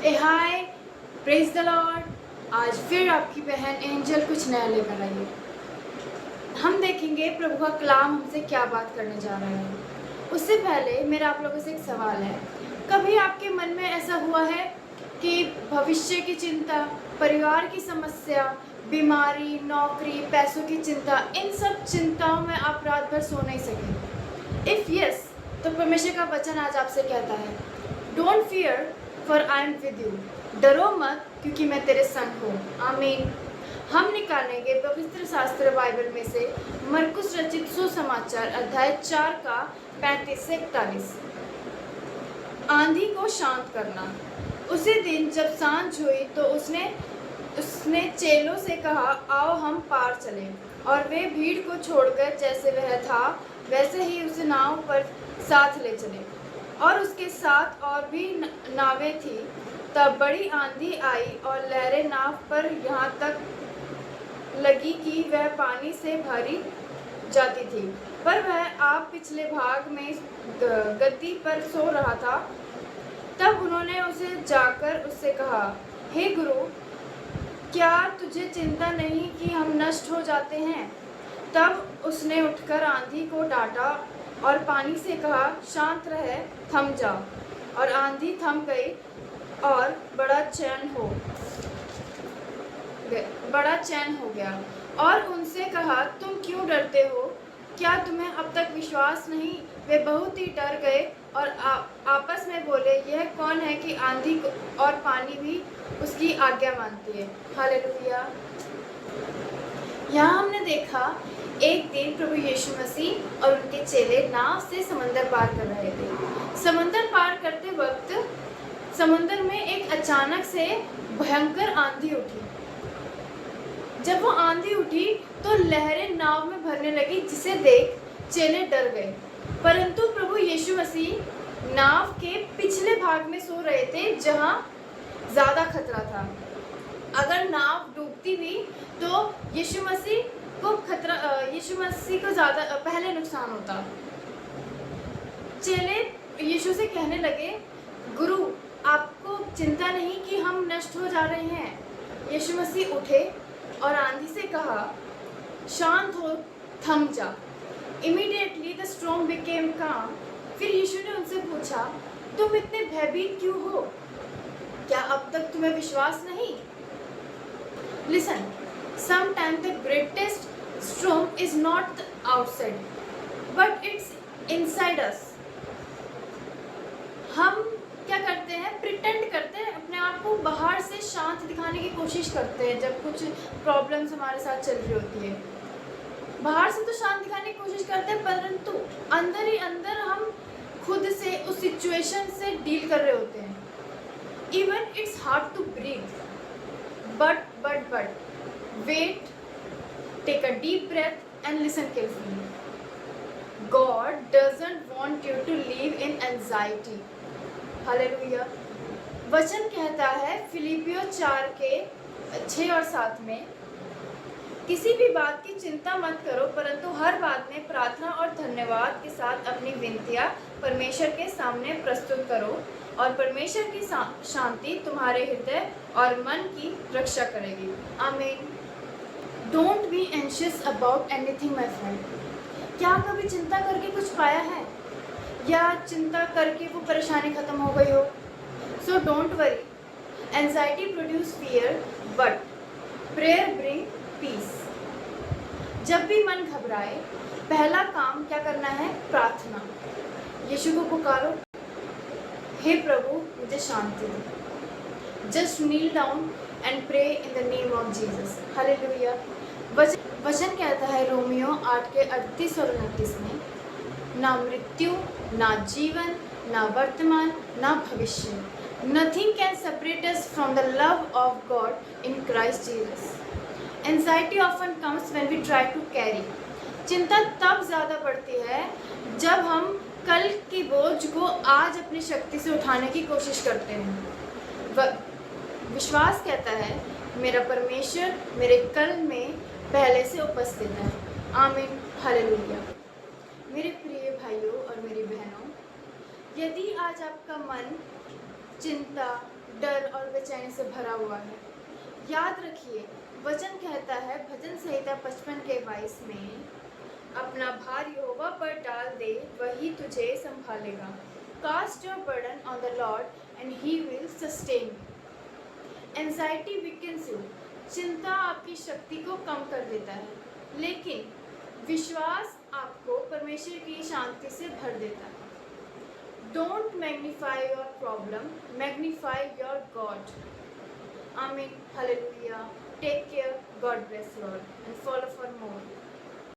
A hi, praise the Lord. आज फिर आपकी बहन एंजल कुछ नया लेकर आई है। हम देखेंगे प्रभु का कलाम हमसे क्या बात करने जा रहा है। उससे पहले मेरा आप लोगों से एक सवाल है, कभी आपके मन में ऐसा हुआ है कि भविष्य की चिंता, परिवार की समस्या, बीमारी, नौकरी, पैसों की चिंता, इन सब चिंताओं में आप रात भर सो नहीं सके? इफ़ यस, तो परमेश्वर का वचन आज आपसे कहता है, don't fear for I am with you. डरो मत क्योंकि मैं तेरे संग हूँ। आमीन। हम निकालेंगे पवित्र शास्त्र बाइबल में से मरकुस रचित सुसमाचार अध्याय 4 का 35 से 41। आंधी को शांत करना। उसी दिन जब सांझ हुई तो उसने चेलों से कहा, आओ हम पार चलें। और वे भीड़ को छोड़कर जैसे वह था वैसे ही उस नाव पर साथ ले चले। और उसके साथ और भी नावें थी। तब बड़ी आंधी आई और लहरें नाव पर यहाँ तक लगी कि वह पानी से भरी जाती थी, पर वह आप पिछले भाग में गद्दी पर सो रहा था। तब उन्होंने उसे जाकर उससे कहा, हे गुरु, क्या तुझे चिंता नहीं कि हम नष्ट हो जाते हैं? तब उसने उठकर आंधी को डांटा और पानी से कहा, शांत रह, थम जा। और आंधी थम गई और बड़ा चैन हो गया। और उनसे कहा, तुम क्यों डरते हो? क्या तुम्हें अब तक विश्वास नहीं? वे बहुत ही डर गए और आपस में बोले, यह कौन है कि आंधी और पानी भी उसकी आज्ञा मानती है। हालेलुया। यहाँ हमने देखा, एक दिन प्रभु यीशु मसीह और उनके चेले नाव से समंदर पार कर रहे थे। समंदर पार करते वक्त समुद्र में एक अचानक से भयंकर आंधी उठी। जब वो आंधी उठी तो लहरें नाव में भरने लगी, जिसे देख चेले डर गए। परंतु प्रभु यीशु मसीह नाव के पिछले भाग में सो रहे थे, जहां ज़्यादा खतरा था। अगर नाव डूबती भी तो यीशु मसीह को ज़्यादा पहले नुकसान होता। चेले यीशु से कहने लगे, गुरु, आपको चिंता नहीं कि हम नष्ट हो जा रहे हैं? यीशु मसीह उठे और आंधी से कहा, शांत हो, थम जा। इमीडिएटली द स्टॉर्म बिकेम काम। फिर यीशु ने उनसे पूछा, तुम इतने भयभीत क्यों हो? क्या अब तक तुम्हें विश्वास नहीं? Listen, sometimes the greatest storm is not outside, but it's inside us. हम क्या करते हैं? प्रिटेंड करते हैं, अपने आप को बाहर से शांत दिखाने की कोशिश करते हैं जब कुछ प्रॉब्लम्स हमारे साथ चल रही होती है। बाहर से तो शांत दिखाने की कोशिश करते हैं, परंतु अंदर ही अंदर हम खुद से उस सिचुएशन से डील कर रहे होते हैं। Even it's hard to breathe, but wait, take a deep breath and listen carefully. God doesn't want you to live in anxiety. Hallelujah. वचन कहता है फिलिपियो 4 के 6 और 7 में, किसी भी बात की चिंता मत करो, परंतु हर बात में प्रार्थना और धन्यवाद के साथ अपनी विनतियाँ परमेश्वर के सामने प्रस्तुत करो, और परमेश्वर की शांति तुम्हारे हृदय और मन की रक्षा करेगी। आमीन। Don't be anxious about anything my friend. क्या कभी चिंता करके कुछ पाया है, या चिंता करके वो परेशानी खत्म हो गई हो? So don't worry. Anxiety produce fear, but prayer bring peace. जब भी मन घबराए, पहला काम क्या करना है? प्रार्थना। यीशु को पुकारो, हे प्रभु, मुझे शांति दो। Just kneel down and pray in the name of Jesus. Hallelujah. वचन कहता है रोमियो 8 के 38 और 29 में, ना मृत्यु, ना जीवन, ना वर्तमान, ना भविष्य, nothing can separate us from the love of God in Christ Jesus. Anxiety often comes when we try to carry. चिंता तब ज़्यादा बढ़ती है जब हम कल की बोझ को आज अपनी शक्ति से उठाने की कोशिश करते हैं। विश्वास कहता है, मेरा परमेश्वर मेरे कल में पहले से उपस्थित है। आमीन। हालेलुया। मेरे प्रिय भाइयों और मेरी बहनों, यदि आज आपका मन चिंता, डर और बेचैनी से भरा हुआ है। याद रखिए, वचन कहता है भजन संहिता 55 के 22 में, अपना भार यहोवा पर डाल दे, वही तुझे संभालेगा। Cast your burden on the Lord and he will sustain you. Anxiety weakens you. चिंता आपकी शक्ति को कम कर देता है, लेकिन विश्वास आपको परमेश्वर की शांति से भर देता है। Don't magnify your problem, magnify your God. Amen. Hallelujah. Take care. God bless you all and follow for more.